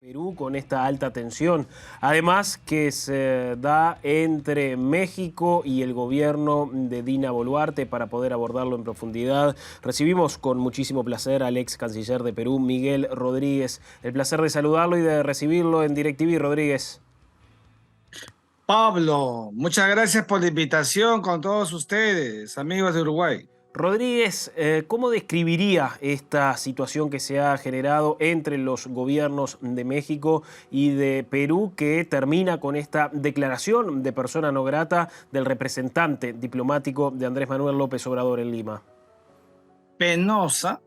Perú con esta alta tensión, además que se da entre México y el gobierno de Dina Boluarte para poder abordarlo en profundidad. Recibimos con muchísimo placer al ex canciller de Perú, Miguel Rodríguez. El placer de saludarlo y de recibirlo en DirecTV, Rodríguez. Pablo, muchas gracias por la invitación con todos ustedes, amigos de Uruguay. Rodríguez, ¿cómo describiría esta situación que se ha generado entre los gobiernos de México y de Perú que termina con esta declaración de persona no grata del representante diplomático de Andrés Manuel López Obrador en Lima? Penosa,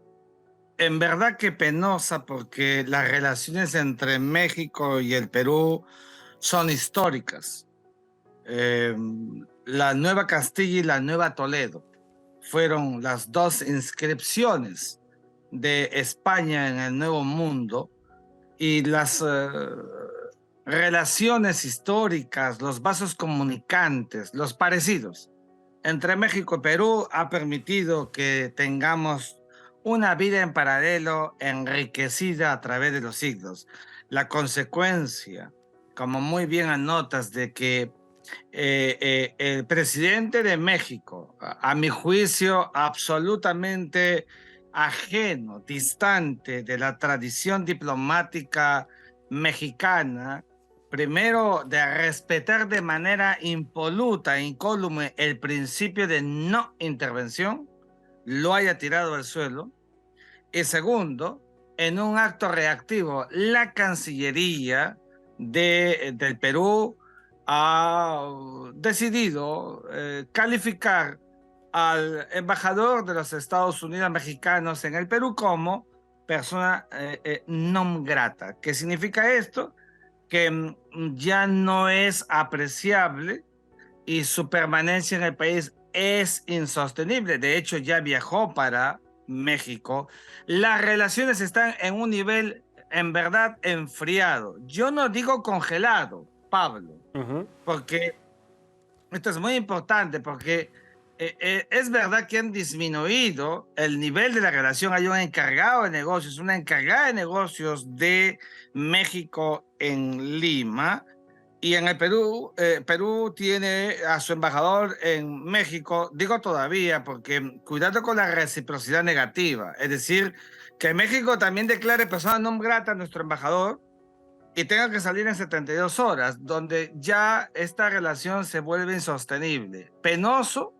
en verdad que penosa porque las relaciones entre México y el Perú son históricas. Eh, la Nueva Castilla y la Nueva Toledo fueron las dos inscripciones de España en el Nuevo Mundo y las relaciones históricas, los vasos comunicantes, los parecidos entre México y Perú ha permitido que tengamos una vida en paralelo enriquecida a través de los siglos. La consecuencia, como muy bien anotas, de que el presidente de México, a mi juicio, absolutamente ajeno, distante de la tradición diplomática mexicana, primero de respetar de manera impoluta, incólume, el principio de no intervención, lo haya tirado al suelo. Y segundo, en un acto reactivo, la Cancillería del Perú ha decidido calificar al embajador de los Estados Unidos mexicanos en el Perú como persona non grata. ¿Qué significa esto? Que ya no es apreciable y su permanencia en el país es insostenible. De hecho, ya viajó para México. Las relaciones están en un nivel, en verdad, enfriado. Yo no digo congelado, Pablo, porque esto es muy importante, porque es verdad que han disminuido el nivel de la relación. Hay un encargado de negocios, una encargada de negocios de México en Lima, y en el Perú, Perú tiene a su embajador en México, digo todavía, porque cuidado con la reciprocidad negativa, es decir, que México también declare persona non grata a nuestro embajador y tenga que salir en 72 horas, donde ya esta relación se vuelve insostenible. Penoso,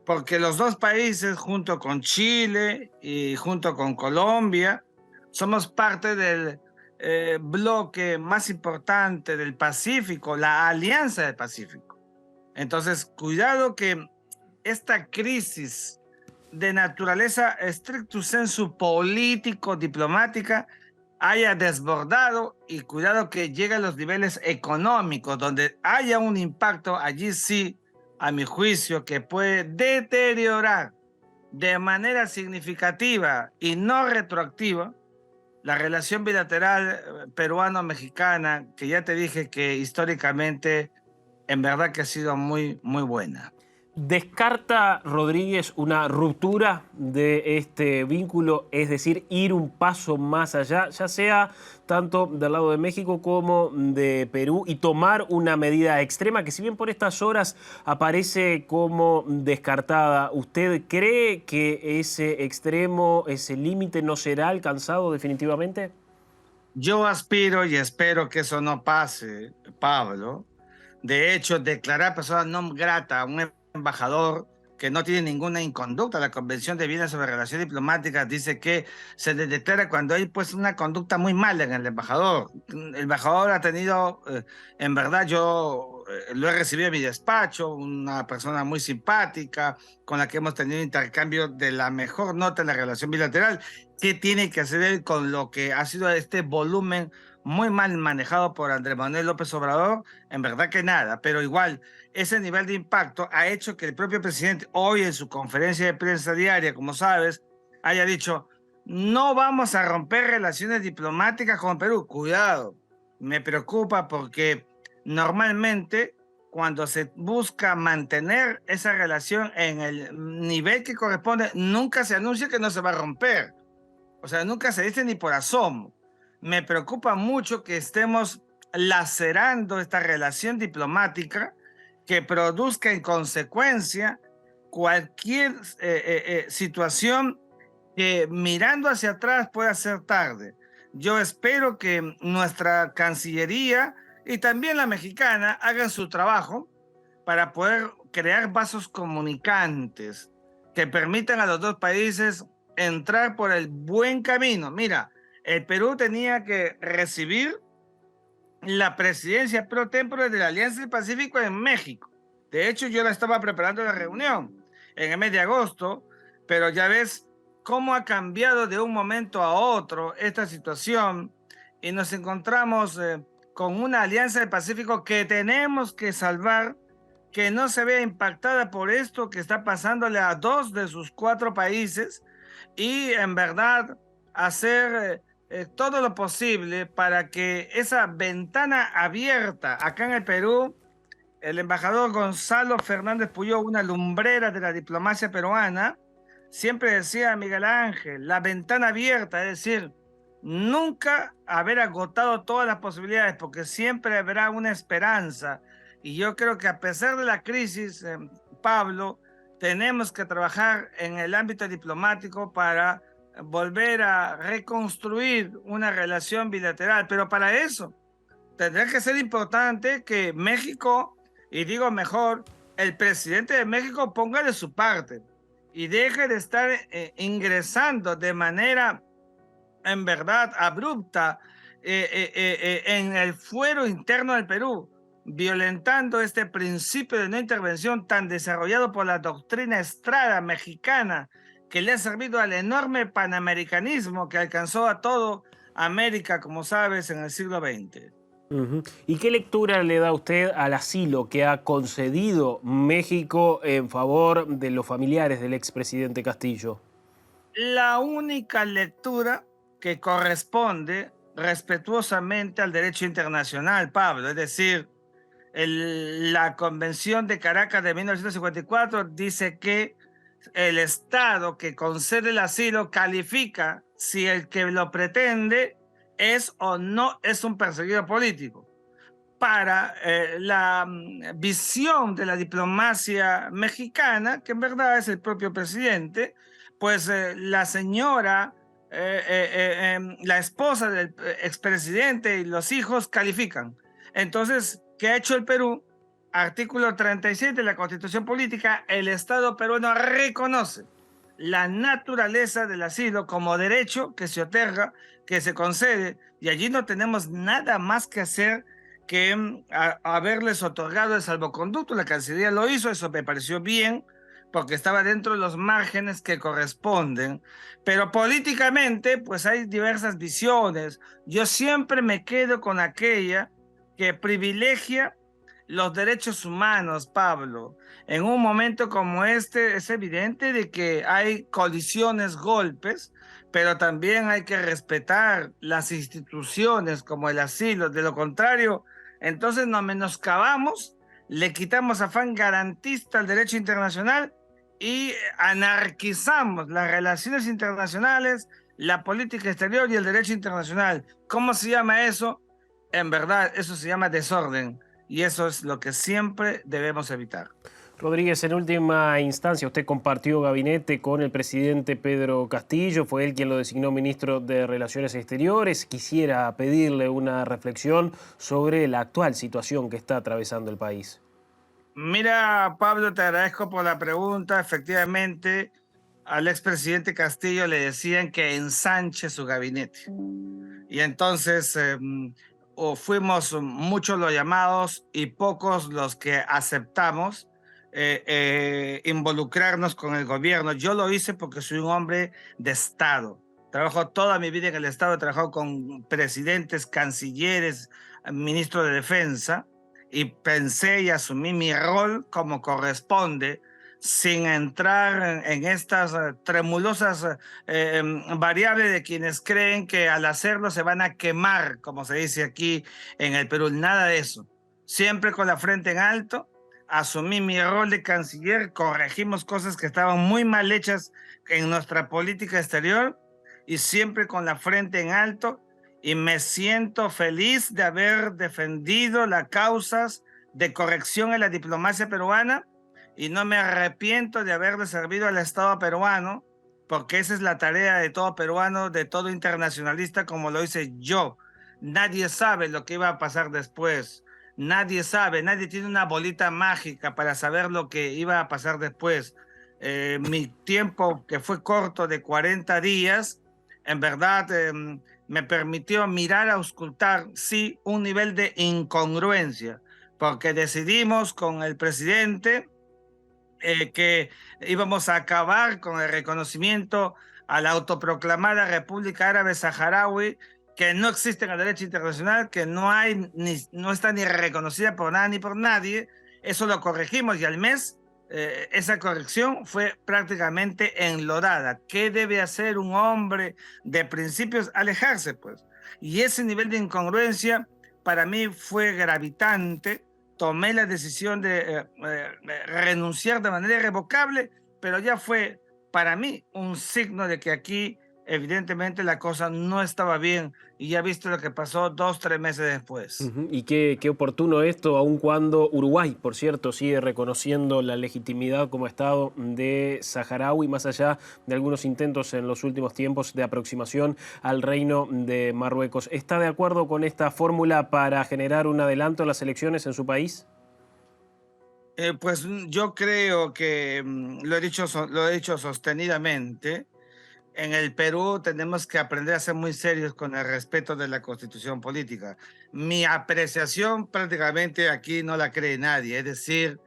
porque los dos países, junto con Chile y junto con Colombia, somos parte del bloque más importante del Pacífico, la Alianza del Pacífico. Entonces, cuidado que esta crisis de naturaleza stricto sensu político-diplomática haya desbordado, y cuidado que llegue a los niveles económicos, donde haya un impacto, allí sí, a mi juicio, que puede deteriorar de manera significativa y no retroactiva la relación bilateral peruano-mexicana, que ya te dije que históricamente en verdad que ha sido muy, muy buena. ¿Descarta Rodríguez una ruptura de este vínculo, es decir, ir un paso más allá, ya sea tanto del lado de México como de Perú, y tomar una medida extrema que, si bien por estas horas aparece como descartada, ¿usted cree que ese extremo, ese límite no será alcanzado definitivamente? Yo aspiro y espero que eso no pase, Pablo. De hecho, declarar persona non grata a un embajador que no tiene ninguna inconducta. La Convención de Viena sobre Relaciones Diplomáticas dice que se le declara cuando hay pues una conducta muy mala en el embajador. El embajador ha tenido, en verdad yo lo he recibido en mi despacho, una persona muy simpática con la que hemos tenido intercambio de la mejor nota en la relación bilateral. ¿Qué tiene que hacer él con lo que ha sido este volumen muy mal manejado por Andrés Manuel López Obrador? En verdad que nada, pero igual ese nivel de impacto ha hecho que el propio presidente hoy en su conferencia de prensa diaria, como sabes, haya dicho: no vamos a romper relaciones diplomáticas con Perú. Cuidado, me preocupa porque normalmente cuando se busca mantener esa relación en el nivel que corresponde, nunca se anuncia que no se va a romper. O sea, nunca se dice ni por asomo. me preocupa mucho que estemos lacerando esta relación diplomática que produzca en consecuencia cualquier situación que mirando hacia atrás pueda ser tarde. Yo espero que nuestra Cancillería y también la mexicana hagan su trabajo para poder crear vasos comunicantes que permitan a los dos países entrar por el buen camino. Mira, el Perú tenía que recibir la presidencia pro tempore de la Alianza del Pacífico en México. De hecho, yo la estaba preparando la reunión en el mes de agosto, pero ya ves cómo ha cambiado de un momento a otro esta situación y nos encontramos con una Alianza del Pacífico que tenemos que salvar, que no se vea impactada por esto que está pasándole a 2 de sus 4 países y en verdad hacer todo lo posible para que esa ventana abierta acá en el Perú, el embajador Gonzalo Fernández Puyó, una lumbrera de la diplomacia peruana, siempre decía Miguel Ángel, la ventana abierta, es decir, nunca haber agotado todas las posibilidades, porque siempre habrá una esperanza. Y yo creo que a pesar de la crisis, Pablo, tenemos que trabajar en el ámbito diplomático para volver a reconstruir una relación bilateral. Pero para eso tendrá que ser importante que México, y digo mejor, el presidente de México ponga de su parte y deje de estar ingresando de manera en verdad abrupta en el fuero interno del Perú, violentando este principio de no intervención tan desarrollado por la doctrina Estrada mexicana, que le ha servido al enorme panamericanismo que alcanzó a todo América, como sabes, en el siglo XX. ¿Y qué lectura le da usted al asilo que ha concedido México en favor de los familiares del expresidente Castillo? La única lectura que corresponde respetuosamente al derecho internacional, Pablo, es decir, la Convención de Caracas de 1954 dice que el Estado que concede el asilo califica si el que lo pretende es o no es un perseguido político. Para la visión de la diplomacia mexicana, que en verdad es el propio presidente, pues la señora, la esposa del expresidente y los hijos califican. Entonces, ¿qué ha hecho el Perú? Artículo 37 de la Constitución Política, el Estado peruano reconoce la naturaleza del asilo como derecho que se otorga, que se concede, y allí no tenemos nada más que hacer que haberles otorgado el salvoconducto. La Cancillería lo hizo, eso me pareció bien, porque estaba dentro de los márgenes que corresponden. Pero políticamente, pues hay diversas visiones. Yo siempre me quedo con aquella que privilegia los derechos humanos, Pablo. En un momento como este es evidente de que hay colisiones, golpes, pero también hay que respetar las instituciones como el asilo. De lo contrario, entonces nos menoscabamos, le quitamos afán garantista al derecho internacional y anarquizamos las relaciones internacionales, la política exterior y el derecho internacional. ¿Cómo se llama eso? En verdad, eso se llama desorden. Y eso es lo que siempre debemos evitar. Rodríguez, en última instancia, usted compartió gabinete con el presidente Pedro Castillo, fue él quien lo designó ministro de Relaciones Exteriores. Quisiera pedirle una reflexión sobre la actual situación que está atravesando el país. Mira, Pablo, te agradezco por la pregunta. Efectivamente, al expresidente Castillo le decían que ensanche su gabinete. Y entonces fuimos muchos los llamados y pocos los que aceptamos involucrarnos con el gobierno. Yo lo hice porque soy un hombre de Estado. Trabajo toda mi vida en el Estado, he trabajado con presidentes, cancilleres, ministros de Defensa, y pensé y asumí mi rol como corresponde, sin entrar en estas tremulosas variables de quienes creen que al hacerlo se van a quemar, como se dice aquí en el Perú. Nada de eso. Siempre con la frente en alto, asumí mi rol de canciller, corregimos cosas que estaban muy mal hechas en nuestra política exterior y siempre con la frente en alto y me siento feliz de haber defendido las causas de corrección en la diplomacia peruana y no me arrepiento de haberle servido al Estado peruano, porque esa es la tarea de todo peruano, de todo internacionalista, como lo hice yo. Nadie sabe lo que iba a pasar después. Nadie sabe, nadie tiene una bolita mágica para saber lo que iba a pasar después. Mi tiempo, que fue corto de 40 días, en verdad me permitió mirar, auscultar, sí, un nivel de incongruencia, porque decidimos con el presidente que íbamos a acabar con el reconocimiento a la autoproclamada República Árabe Saharaui, que no existe en el derecho internacional, que no está ni reconocida por nada ni por nadie. Eso lo corregimos y al mes esa corrección fue prácticamente enlodada. ¿Qué debe hacer un hombre de principios? Alejarse, pues. Y ese nivel de incongruencia para mí fue gravitante. Tomé la decisión de renunciar de manera irrevocable, pero ya fue para mí un signo de que aquí evidentemente la cosa no estaba bien y ya he visto lo que pasó 2, 3 meses después. Ujú. Y qué oportuno esto, aun cuando Uruguay, por cierto, sigue reconociendo la legitimidad como Estado de Saharaui, más allá de algunos intentos en los últimos tiempos de aproximación al Reino de Marruecos. ¿Está de acuerdo con esta fórmula para generar un adelanto a las elecciones en su país? Pues yo creo que lo he dicho sostenidamente. En el Perú tenemos que aprender a ser muy serios con el respeto de la constitución política. Mi apreciación prácticamente aquí no la cree nadie, es decir,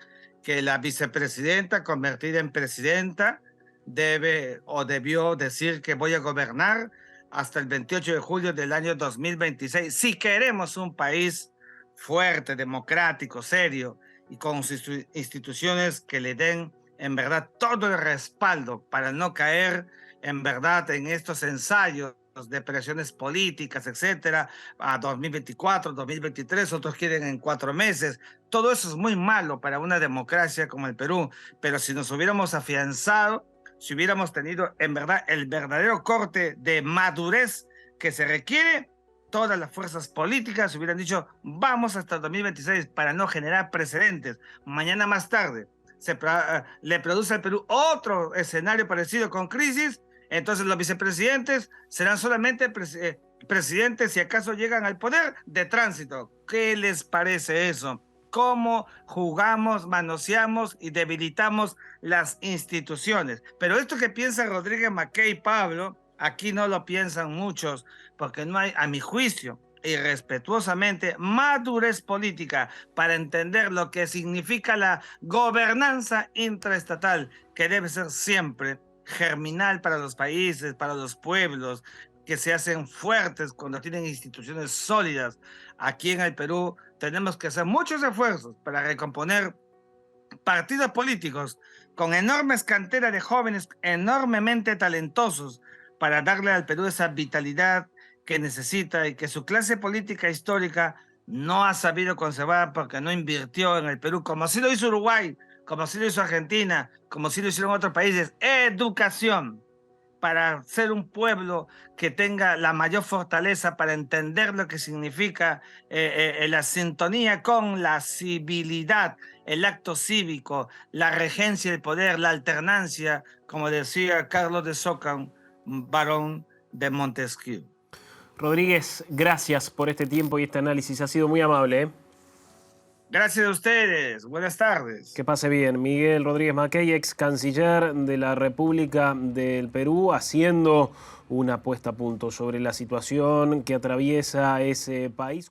que la vicepresidenta convertida en presidenta debe o debió decir que voy a gobernar hasta el 28 de julio del año 2026. Si queremos un país fuerte, democrático, serio y con instituciones que le den en verdad todo el respaldo para no caer en verdad en estos ensayos de presiones políticas, etcétera, a 2024, 2023, otros quieren en 4 meses. Todo eso es muy malo para una democracia como el Perú, pero si nos hubiéramos afianzado, si hubiéramos tenido en verdad el verdadero corte de madurez que se requiere, todas las fuerzas políticas hubieran dicho, vamos hasta 2026 para no generar precedentes. Mañana más tarde le produce al Perú otro escenario parecido con crisis. Entonces los vicepresidentes serán solamente presidentes, si acaso llegan al poder, de tránsito. ¿Qué les parece eso? ¿Cómo jugamos, manoseamos y debilitamos las instituciones? Pero esto que piensa Rodríguez Mackey y Pablo, aquí no lo piensan muchos, porque no hay, a mi juicio, y respetuosamente, madurez política para entender lo que significa la gobernanza intraestatal, que debe ser siempre germinal para los países, para los pueblos, que se hacen fuertes cuando tienen instituciones sólidas. Aquí en el Perú tenemos que hacer muchos esfuerzos para recomponer partidos políticos con enormes canteras de jóvenes enormemente talentosos para darle al Perú esa vitalidad que necesita y que su clase política histórica no ha sabido conservar porque no invirtió en el Perú, como sí lo hizo Uruguay, como sí lo hizo Argentina, como sí lo hicieron otros países. Educación para ser un pueblo que tenga la mayor fortaleza para entender lo que significa la sintonía con la civilidad, el acto cívico, la regencia del poder, la alternancia, como decía Carlos de Socan, barón de Montesquieu. Rodríguez, gracias por este tiempo y este análisis. Ha sido muy amable, ¿eh? Gracias a ustedes. Buenas tardes. Que pase bien. Miguel Rodríguez Mackey, ex canciller de la República del Perú, haciendo una puesta a punto sobre la situación que atraviesa ese país.